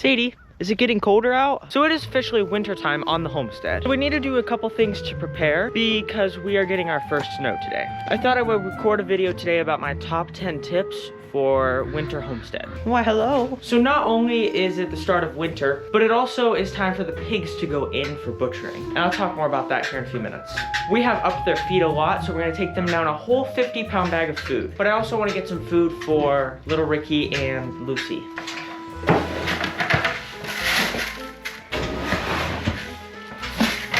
Sadie, is it getting colder out? So it is officially winter time on the homestead. We need to do a couple things to prepare because we are getting our first snow today. I thought I would record a video today about my top 10 tips for winter homestead. Why, hello. So not only is it the start of winter, but it also is time for the pigs to go in for butchering. And I'll talk more about that here in a few minutes. We have upped their feed a lot, so we're gonna take them down a whole 50-pound bag of food. But I also wanna get some food for little Ricky and Lucy.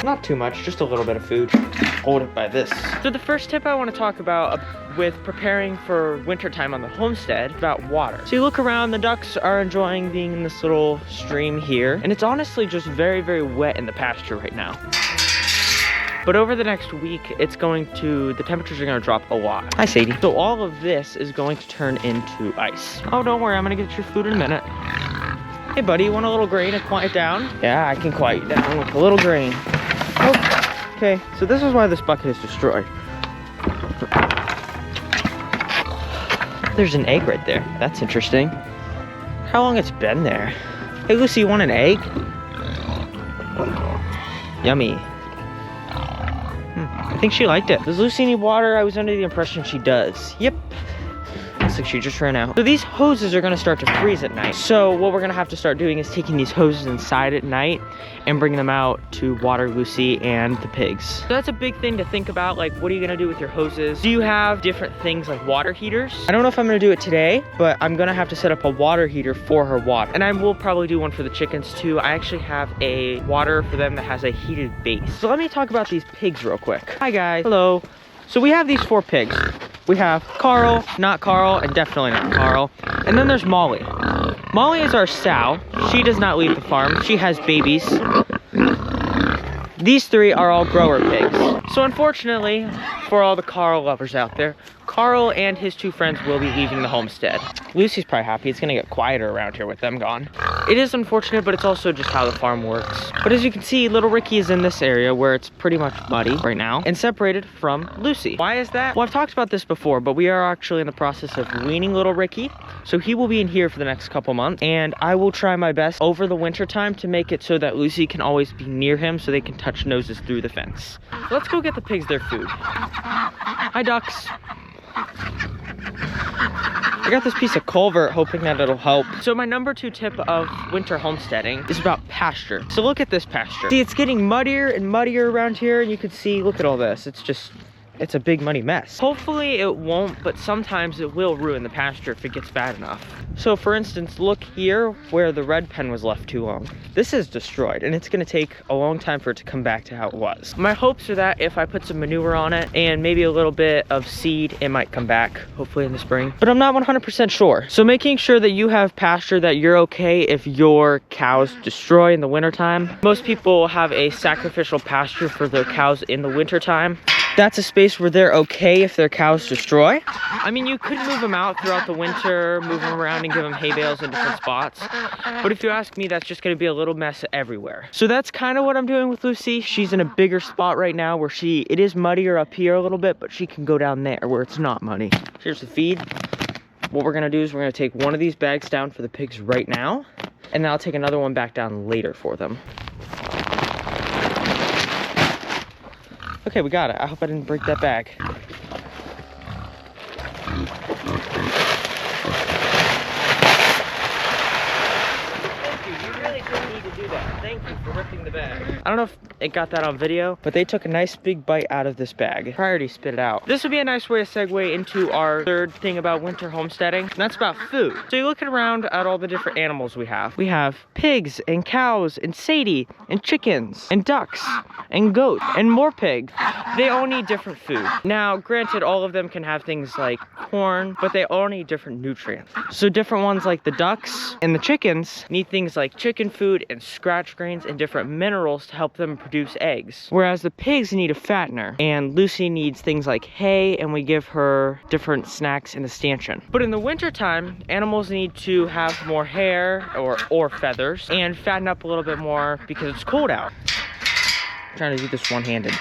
Not too much, just a little bit of food. Hold it by this. So the first tip I want to talk about with preparing for wintertime on the homestead is about water. So you look around, the ducks are enjoying being in this little stream here, and it's honestly just very, very wet in the pasture right now. But over the next week, the temperatures are gonna drop a lot. Hi, Sadie. So all of this is going to turn into ice. Oh, don't worry, I'm gonna get your food in a minute. Hey buddy, you want a little grain to quiet down? Yeah, I can quiet you down with a little grain. Oh, okay, so this is why this bucket is destroyed. There's an egg right there. That's interesting. How long it's been there? Hey Lucy, you want an egg? Yummy. I think she liked it. Does Lucy need water? I was under the impression she does. Yep. Looks like she just ran out. So these hoses are gonna start to freeze at night. So what we're gonna have to start doing is taking these hoses inside at night and bringing them out to water Lucy and the pigs. So that's a big thing to think about. Like, what are you gonna do with your hoses? Do you have different things like water heaters? I don't know if I'm gonna do it today, but I'm gonna have to set up a water heater for her water. And I will probably do one for the chickens too. I actually have a water for them that has a heated base. So let me talk about these pigs real quick. Hi guys, hello. So we have these 4 pigs. We have Carl, not Carl, and definitely not Carl. And then there's Molly. Molly is our sow. She does not leave the farm. She has babies. These 3 are all grower pigs. So unfortunately, for all the Carl lovers out there, Carl and his 2 friends will be leaving the homestead. Lucy's probably happy. It's gonna get quieter around here with them gone. It is unfortunate, but it's also just how the farm works. But as you can see, little Ricky is in this area where it's pretty much muddy right now and separated from Lucy. Why is that? Well, I've talked about this before, but we are actually in the process of weaning little Ricky. So he will be in here for the next couple months, and I will try my best over the winter time to make it so that Lucy can always be near him so they can touch noses through the fence. So let's go get the pigs their food. Hi, ducks. I got this piece of culvert hoping that it'll help. So my number 2 tip of winter homesteading is about pasture. So look at this pasture. See, it's getting muddier and muddier around here, and you can see, look at all this. It's a big muddy mess. Hopefully it won't, but sometimes it will ruin the pasture if it gets bad enough. So for instance, look here where the red pen was left too long. This is destroyed, and it's gonna take a long time for it to come back to how it was. My hopes are that if I put some manure on it and maybe a little bit of seed, it might come back, hopefully in the spring. But I'm not 100% sure. So making sure that you have pasture that you're okay if your cows destroy in the wintertime. Most people have a sacrificial pasture for their cows in the wintertime. That's a space where they're okay if their cows destroy. I mean, you could move them out throughout the winter, move them around and give them hay bales in different spots. But if you ask me, that's just gonna be a little mess everywhere. So that's kind of what I'm doing with Lucy. She's in a bigger spot right now where it is muddier up here a little bit, but she can go down there where it's not muddy. Here's the feed. What we're gonna do is we're gonna take one of these bags down for the pigs right now, and then I'll take another one back down later for them. Okay, we got it. I hope I didn't break that bag. Thank you for ripping the bag. I don't know if it got that on video, but they took a nice big bite out of this bag. I already spit it out. This would be a nice way to segue into our 3rd thing about winter homesteading, and that's about food. So you're looking around at all the different animals we have. We have pigs and cows and Sadie and chickens and ducks and goats and more pigs. They all need different food. Now, granted, all of them can have things like corn, but they all need different nutrients. So different ones like the ducks and the chickens need things like chicken food and scratch grains and different minerals to help them produce eggs. Whereas the pigs need a fattener, and Lucy needs things like hay, and we give her different snacks in the stanchion. But in the wintertime, animals need to have more hair or feathers and fatten up a little bit more because it's cold out. I'm trying to do this one-handed.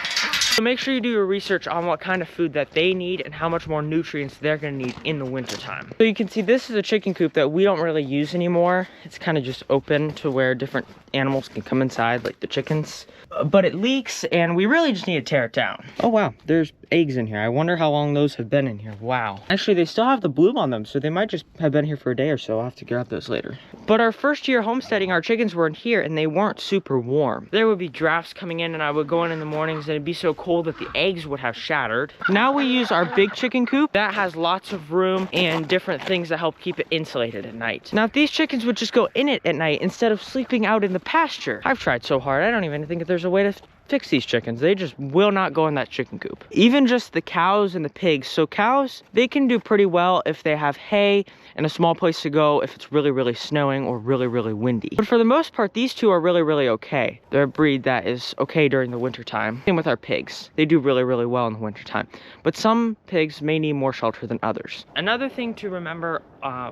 So make sure you do your research on what kind of food that they need and how much more nutrients they're gonna need in the wintertime. So you can see this is a chicken coop that we don't really use anymore. It's kind of just open to where different animals can come inside, like the chickens. But it leaks and we really just need to tear it down. Oh wow, there's eggs in here. I wonder how long those have been in here. Wow. Actually, they still have the bloom on them, so they might just have been here for a day or so. I'll have to grab those later. But our first year homesteading, our chickens were in here and they weren't super warm. There would be drafts coming in and I would go in the mornings and it'd be so cold that the eggs would have shattered. Now we use our big chicken coop that has lots of room and different things that help keep it insulated at night. Now if these chickens would just go in it at night instead of sleeping out in the pasture. I've tried so hard, I don't even think that there's a way to fix these chickens. They just will not go in that chicken coop. Even just the cows and the pigs. So cows, they can do pretty well if they have hay and a small place to go if it's really, really snowing or really, really windy. But for the most part, these two are really, really okay. They're a breed that is okay during the winter time. Same with our pigs. They do really, really well in the winter time. But some pigs may need more shelter than others. Another thing to remember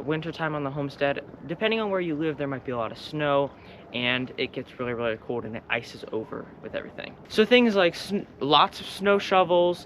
wintertime on the homestead, depending on where you live, there might be a lot of snow and it gets really, really cold and it ices over with everything. So things like lots of snow shovels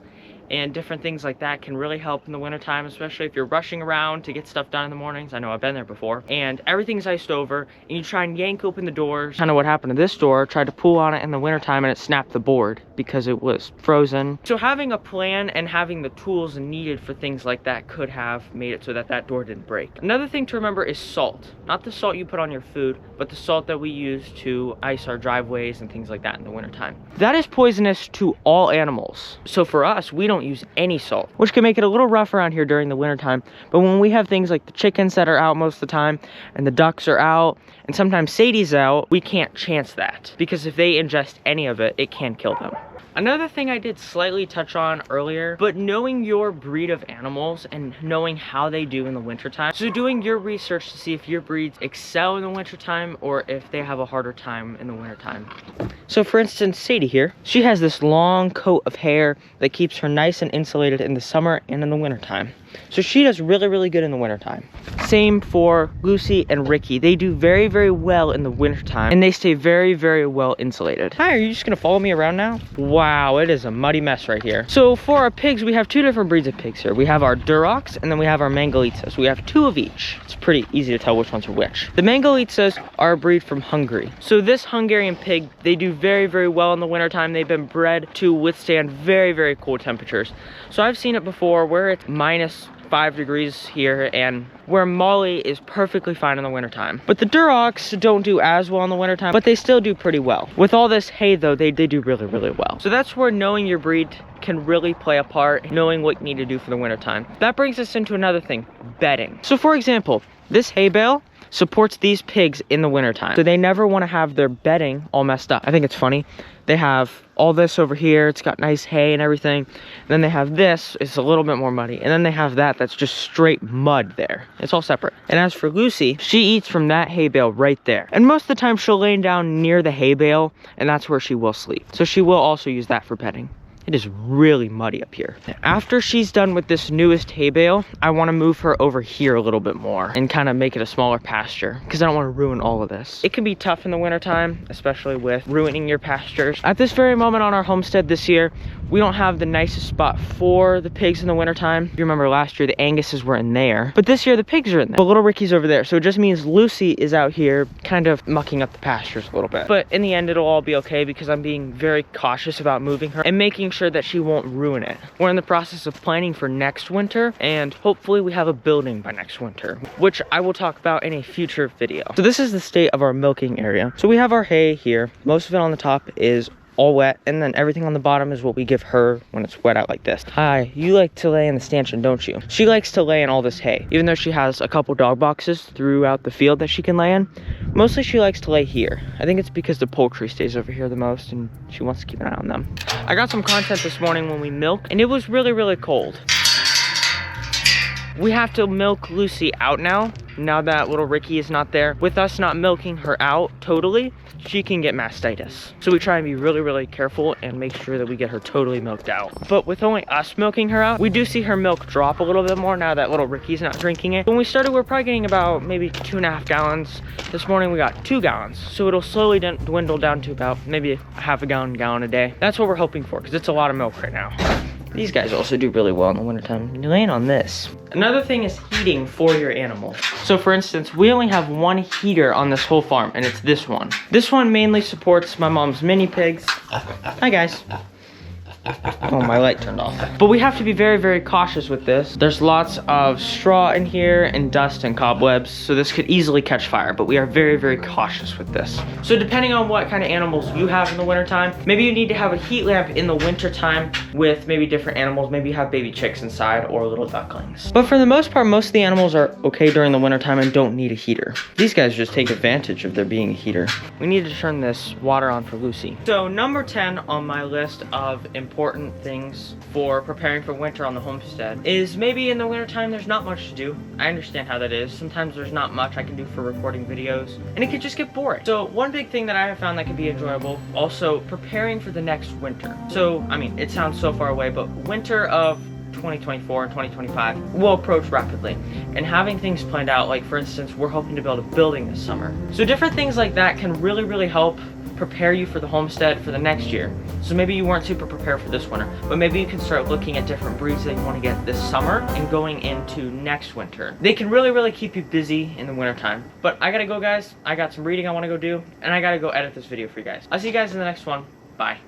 and different things like that can really help in the wintertime, especially if you're rushing around to get stuff done in the mornings. I know I've been there before. And everything's iced over and you try and yank open the doors. Kind of what happened to this door, tried to pull on it in the wintertime and it snapped the board because it was frozen. So having a plan and having the tools needed for things like that could have made it so that that door didn't break. Another thing to remember is salt. Not the salt you put on your food, but the salt that we use to ice our driveways and things like that in the wintertime. That is poisonous to all animals. So for us, we don't use any salt, which can make it a little rough around here during the wintertime. But when we have things like the chickens that are out most of the time and the ducks are out and sometimes Sadie's out, we can't chance that because if they ingest any of it, it can kill them. Another thing I did slightly touch on earlier, but knowing your breed of animals and knowing how they do in the wintertime. So doing your research to see if your breeds excel in the wintertime or if they have a harder time in the wintertime. So for instance, Sadie here, she has this long coat of hair that keeps her nice and insulated in the summer and in the wintertime. So she does really, really good in the wintertime. Same for Lucy and Ricky. They do very, very well in the wintertime and they stay very, very well insulated. Hi, are you just gonna follow me around now? Wow, it is a muddy mess right here. So for our pigs, we have two different breeds of pigs here. We have our Durocs and then we have our Mangalitsa. We have two of each. It's pretty easy to tell which ones are which. The Mangalitsas are a breed from Hungary. So this Hungarian pig, they do very, very well in the wintertime. They've been bred to withstand very, very cold temperatures. So I've seen it before where it's -5 degrees here and where Molly is perfectly fine in the wintertime. But the Durocs don't do as well in the wintertime, but they still do pretty well. With all this hay though, they do really, really well. So that's where knowing your breed can really play a part, knowing what you need to do for the wintertime. That brings us into another thing, bedding. So for example, this hay bale supports these pigs in the wintertime. So they never want to have their bedding all messed up. I think it's funny. They have all this over here. It's got nice hay and everything. And then they have this. It's a little bit more muddy. And then they have that. That's just straight mud there. It's all separate. And as for Lucy, she eats from that hay bale right there. And most of the time she'll lay down near the hay bale and that's where she will sleep. So she will also use that for bedding. It is really muddy up here. After she's done with this newest hay bale, I want to move her over here a little bit more and kind of make it a smaller pasture because I don't want to ruin all of this. It can be tough in the wintertime, especially with ruining your pastures. At this very moment on our homestead this year, we don't have the nicest spot for the pigs in the wintertime. If you remember last year, the Anguses were in there, but this year the pigs are in there. The little Ricky's over there. So it just means Lucy is out here kind of mucking up the pastures a little bit. But in the end, it'll all be okay because I'm being very cautious about moving her and making sure that she won't ruin it. We're in the process of planning for next winter and hopefully we have a building by next winter, which I will talk about in a future video. So this is the state of our milking area. So we have our hay here. Most of it on the top is all wet and then everything on the bottom is what we give her when it's wet out like this. Hi, you like to lay in the stanchion, don't you? She likes to lay in all this hay. Even though she has a couple dog boxes throughout the field that she can lay in, mostly she likes to lay here. I think it's because the poultry stays over here the most and she wants to keep an eye on them. I got some content this morning when we milked and it was really, really cold. We have to milk Lucy out now that little Ricky is not there. With us not milking her out totally, she can get mastitis. So we try and be really, really careful and make sure that we get her totally milked out. But with only us milking her out, we do see her milk drop a little bit more now that little Ricky's not drinking it. When we started, we were probably getting about maybe 2.5 gallons. This morning we got 2 gallons. So it'll slowly dwindle down to about maybe a half a gallon a day. That's what we're hoping for, because it's a lot of milk right now. These guys also do really well in the wintertime. You're laying on this. Another thing is heating for your animal. So for instance, we only have one heater on this whole farm, and it's this one. This one mainly supports my mom's mini pigs. Hi guys. Oh, my light turned off. But we have to be very, very cautious with this. There's lots of straw in here and dust and cobwebs, so this could easily catch fire, but we are very, very cautious with this. So depending on what kind of animals you have in the wintertime, maybe you need to have a heat lamp in the wintertime with maybe different animals. Maybe you have baby chicks inside or little ducklings. But for the most part, most of the animals are okay during the wintertime and don't need a heater. These guys just take advantage of there being a heater. We need to turn this water on for Lucy. So number 10 on my list of important things for preparing for winter on the homestead is maybe in the wintertime there's not much to do. I understand how that is. Sometimes there's not much I can do for recording videos and it could just get boring. So one big thing that I have found that can be enjoyable, also preparing for the next winter. So I mean, it sounds so far away, but winter of 2024 and 2025 will approach rapidly, and having things planned out, like for instance, we're hoping to build a building this summer. So different things like that can really, really help prepare you for the homestead for the next year. So maybe you weren't super prepared for this winter, but maybe you can start looking at different breeds that you want to get this summer and going into next winter. They can really, really keep you busy in the wintertime. But I gotta go, guys. I got some reading I want to go do, and I gotta go edit this video for you guys. I'll see you guys in the next one. Bye.